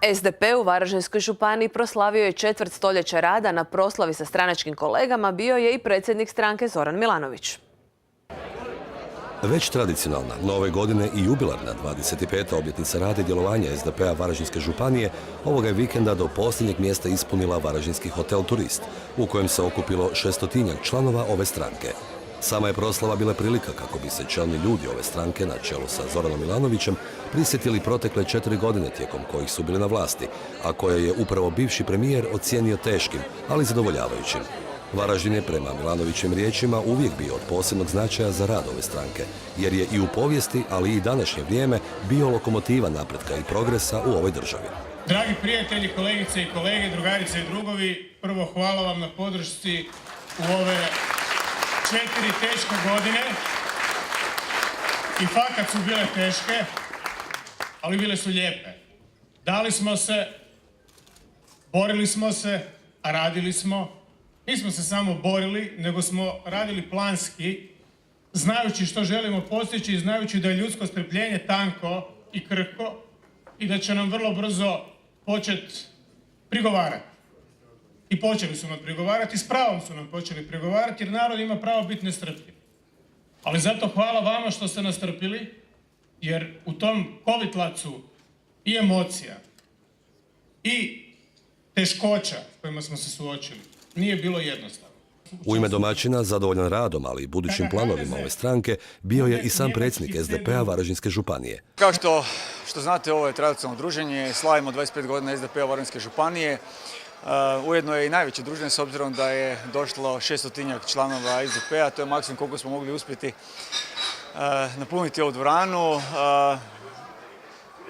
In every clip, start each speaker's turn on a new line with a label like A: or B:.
A: SDP u Varaždinskoj županiji proslavio je četvrt stoljeća rada. Na proslavi sa stranačkim kolegama bio je i predsjednik stranke Zoran Milanović.
B: Već tradicionalna, nove godine i jubilarna 25. obljetnica rada i djelovanja SDP-a Varaždinske županije ovoga je vikenda do posljednjeg mjesta ispunila Varaždinski hotel Turist, u kojem se okupilo 600 članova ove stranke. Sama je proslava bila prilika kako bi se čelni ljudi ove stranke na čelu sa Zoranom Milanovićem prisjetili protekle 4 godine tijekom kojih su bili na vlasti, a koje je upravo bivši premijer ocijenio teškim, ali zadovoljavajućim. Varaždin je prema Milanovićim riječima uvijek bio od posebnog značaja za rad ove stranke, jer je i u povijesti, ali i današnje vrijeme bio lokomotiva napretka i progresa u ovoj državi.
C: Dragi prijatelji, kolegice i kolege, drugarice i drugovi, prvo hvala vam na podršci u ove 4 teške godine. I fakat su bile teške, ali bile su lijepe. Dali smo se, borili smo se, a radili smo. Nismo se samo borili, nego smo radili planski, znajući što želimo postići i znajući da je ljudsko strpljenje tanko i krhko i da će nam vrlo brzo početi prigovarati. I počeli su nam prigovarati, s pravom su nam počeli prigovarati, jer narod ima pravo biti nestrpljiv. Ali zato hvala vama što ste nas strpili, jer u tom kovitlacu i emocija i teškoća s kojima smo se suočili nije bilo jednostavno.
B: U ime domaćina, zadovoljan radom, ali i budućim planovima ove stranke, bio je i sam predsjednik SDP-a Varaždinske županije.
D: Kao što znate, ovo je tradicionalno druženje, slavimo 25 godina SDP-a Varaždinske županije. Ujedno je i najveće druženje s obzirom da je došlo 600 članova SDP-a, to je maksimum koliko smo mogli uspjeti napuniti ovu dvoranu.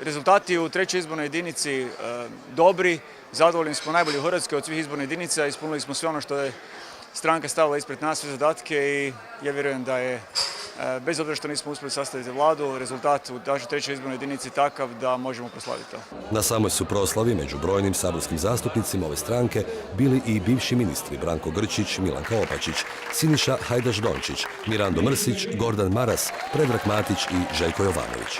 D: Rezultati u trećoj izbornoj jedinici dobri, zadovoljni smo, najbolji u Hrvatskoj od svih izbornih jedinica, ispunili smo sve ono što je stranka stavila ispred nas, sve zadatke i ja vjerujem da je, bez obzira što nismo uspjeli sastaviti vladu, rezultat u našoj trećoj izbornoj jedinici takav da možemo proslaviti to.
B: Na samoj su proslavi među brojnim saborskim zastupnicima ove stranke bili i bivši ministri Branko Grčić, Milanka Opačić, Siniša Hajdaš Dončić, Mirando Mrsić, Gordan Maras, Predrag Matić i Željko Jovanović.